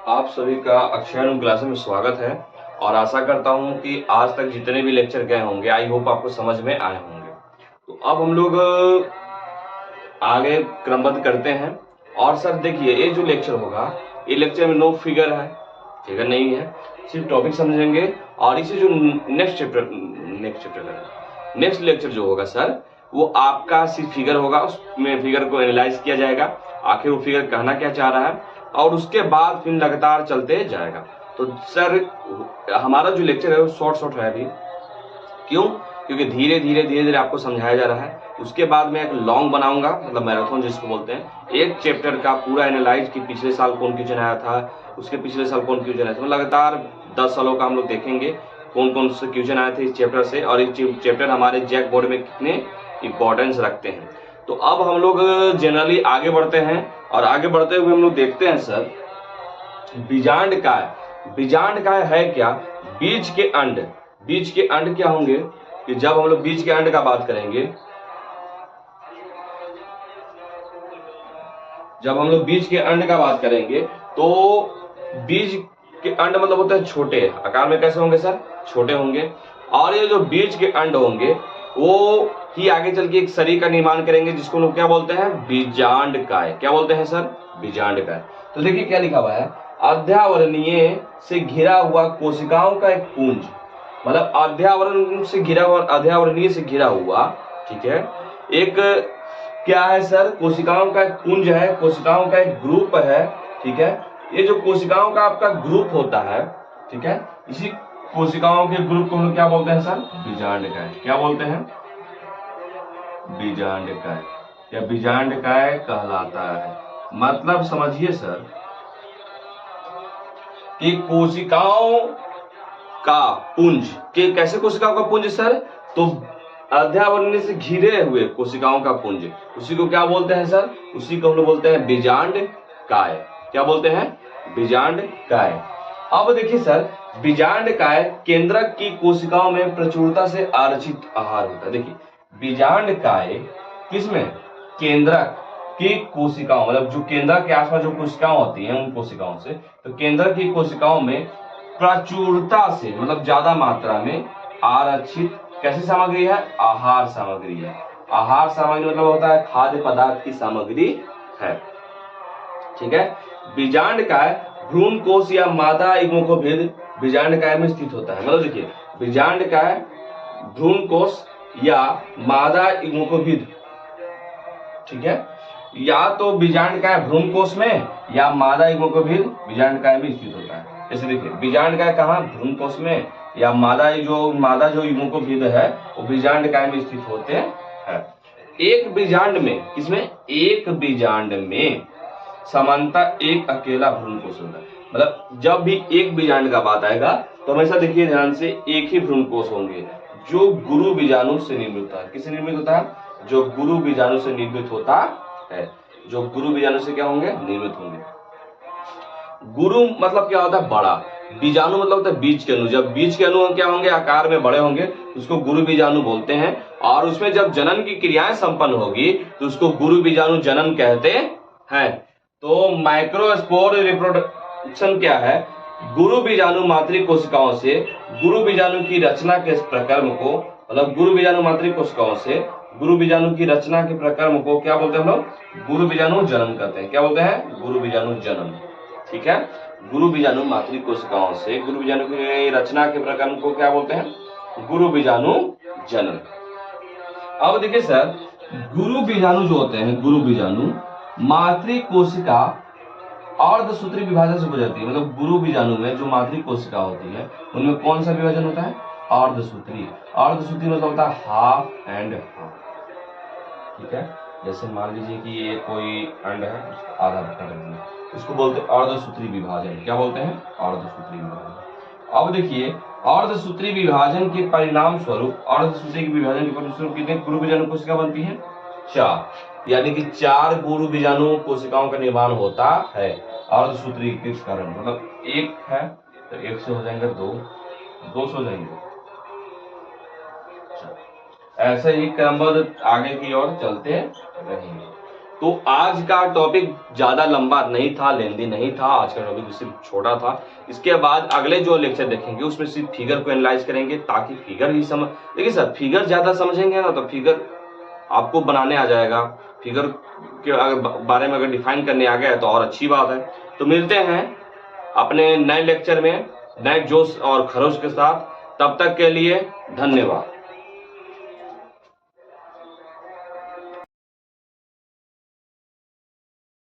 आप सभी का अक्षयन क्लास में स्वागत है और आशा करता हूं कि आज तक जितने भी लेक्चर गए होंगे आई होप आपको समझ में आए होंगे। तो अब हम लोग आगे क्रमबद्ध करते हैं। और सर देखिए, ये जो लेक्चर होगा ये लेक्चर में नो फिगर है, फिगर नहीं है, सिर्फ टॉपिक समझेंगे। और इसे जो नेक्स्ट लेक्चर जो होगा सर, वो आपका सिर्फ फिगर होगा, उसमें फिगर को एनालाइज किया जाएगा, आखिर वो फिगर कहना क्या चाह रहा है, और उसके बाद फिर लगातार चलते जाएगा। तो सर हमारा जो लेक्चर है वो शॉर्ट है अभी। क्यों? क्योंकि धीरे धीरे आपको समझाया जा रहा है। उसके बाद मैं एक लॉन्ग बनाऊंगा, मतलब मैराथन जिसको बोलते हैं, एक चैप्टर का पूरा एनालाइज कि पिछले साल कौन क्वेश्चन आया था, उसके पिछले साल कौन क्वेश्चन आया था। लगातार 10 सालों का हम लोग देखेंगे कौन कौन से क्वेश्चन आए थे इस चैप्टर से, और इस चैप्टर हमारे जैक बोर्ड में कितने इंपॉर्टेंस रखते हैं। तो अब हम लोग जनरली आगे बढ़ते हैं, और आगे बढ़ते हुए हम लोग देखते हैं सर बीजांड काय है क्या? बीज के अंड क्या होंगे कि जब हम लोग बीज के अंड का बात करेंगे, तो बीज के अंड मतलब होता है छोटे आकार में। कैसे होंगे सर? छोटे होंगे। और ये जो बीज के अंड होंगे वो ही आगे चल के एक शरीर का निर्माण करेंगे, जिसको लोग क्या बोलते हैं? बीजांड काय। क्या बोलते हैं सर? बीजांड काय। तो देखिए क्या लिखा हुआ है, अध्यावरणीय से घिरा हुआ कोशिकाओं का एक पुंज, मतलब अध्यावरणीय से घिरा हुआ, ठीक है, एक क्या है सर? कोशिकाओं का एक पुंज है, कोशिकाओं का एक ग्रुप है, ठीक है। ये जो कोशिकाओं का आपका ग्रुप होता है, ठीक है, इसी कोशिकाओं के ग्रुप को हम लोग क्या बोलते हैं सर? बीजांड काय। क्या बोलते हैं? बीजांड काय या बीजांड काय कहलाता है। मतलब समझिए सर कि कोशिकाओं का पुंज के, कैसे कोशिकाओं का पुंज सर? तो अध्यावरणीय से घिरे हुए कोशिकाओं का पुंज, उसी को क्या बोलते हैं सर? उसी को हम लोग बोलते हैं बीजांड काय। क्या बोलते हैं? बीजांड काय। अब देखिए सर, बीजांड काय केंद्रक की कोशिकाओं में प्रचुरता से आरचित आहार होता है। देखिए बीजांड काय किसमें? केंद्रक की कोशिकाओं, मतलब जो केंद्रक के आसपास जो कोशिकाएं होती हैं उन कोशिकाओं से, तो केंद्रक की कोशिकाओं में प्रचुरता से मतलब ज्यादा मात्रा में आरक्षित कैसी सामग्री है? आहार सामग्री है। आहार सामग्री मतलब होता है खाद्य पदार्थ की सामग्री है, ठीक है। बीजांड काय भ्रूण कोश या मादा युग्मकोभिद बीजांड काय में स्थित होता है। मतलब देखिए बीजांड काय भ्रूण कोश या मादा युग्मकोभिद, ठीक है, या तो बीजांड काय भ्रूण कोश में या मादा युग्मकोभिद बीजांड काय में स्थित होता है। जैसे देखिए बीजांड काय कहाँ? भ्रूण कोश में, या मादा जो युग्मकोभिद है वो बीजांड काय में स्थित होते हैं। एक बीजांड में, किसमें? एक बीजांड में सामान्यतः एक अकेला भ्रूण कोश होता है। मतलब जब भी एक बीजांड का बात आएगा तो हमेशा देखिए ध्यान से, एक ही भ्रूण कोश होंगे जो गुरु बीजाणु से निर्मित होता है। किससे निर्मित होता है? जो गुरु बीजाणु से निर्मित होता है। जो गुरु बीजाणु से क्या होंगे? निर्मित होंगे। गुरु मतलब क्या होता है? बड़ा। बीजाणु मतलब होता है बीज के अणु। जब बीज के अणु क्या होंगे? आकार में बड़े होंगे, उसको गुरु बीजाणु बोलते हैं। और उसमें जब जनन की क्रियाएं संपन्न होगी तो उसको गुरु बीजाणु जनन कहते हैं। तो माइक्रोस्पोर रिप्रोडक्शन क्या है? गुरु बीजाणु मातृ कोशिकाओं से गुरु बीजाणु की रचना के प्रक्रम को, मतलब गुरु बीजाणु मातृ कोशिकाओं से गुरु बीजाणु की रचना के प्रक्रम को क्या बोलते हैं हम लोग? गुरु बीजाणु जनन कहते हैं। क्या बोलते हैं? गुरु बीजाणु जनन, ठीक है। गुरु बीजाणु मातृ कोशिकाओं से गुरु बीजाणु की रचना के प्रक्रम को क्या बोलते हैं? गुरु बीजाणु जनन। अब देखिए सर, गुरु बीजाणु जो होते हैं, गुरु बीजाणु मातृ कोशिका अर्धसूत्री विभाजन से गुजरती है। मतलब गुरु बीजाणु में जो मातृ कोशिका होती है उनमें कौन सा विभाजन होता है? अर्धसूत्री। अर्धसूत्री मतलब होता है हाफ एंड हाफ, ठीक है। जैसे मान लीजिए कि ये कोई अंड है, आधा कर दिया, इसको बोलते हैं अर्धसूत्री विभाजन। क्या बोलते हैं? अर्धसूत्री विभाजन। अब देखिए अर्धसूत्री विभाजन के परिणाम स्वरूप, अर्धसूत्री विभाजन के परिणाम स्वरूप कितने गुरु बीजाणु कोशिका बनती है? 4। यानी कि 4 गुरु बीजाणु कोशिकाओं का निर्माण होता है अर्धसूत्री के कारण। मतलब एक है तो एक से हो जाएंगे 2, 2 से हो जाएंगे। ऐसे ही क्रमबद्ध आगे की ओर चलते रहेंगे। तो आज का टॉपिक ज़्यादा लंबा नहीं था, लेंदी नहीं था, आज का टॉपिक सिर्फ छोटा था। इसके बाद अगले जो लेक्चर देखेंगे उसमें सिर्फ फिगर को एनालाइज करेंगे, ताकि फिगर ही समझ। देखिए सर, फिगर ज़्यादा समझेंगे ना तो फिगर आपको बनाने आ जाएगा, फिगर के बारे में अगर डिफाइन करने आ गया तो और अच्छी बात है। तो मिलते हैं अपने नए लेक्चर में नए जोश और खरोश के साथ, तब तक के लिए धन्यवाद।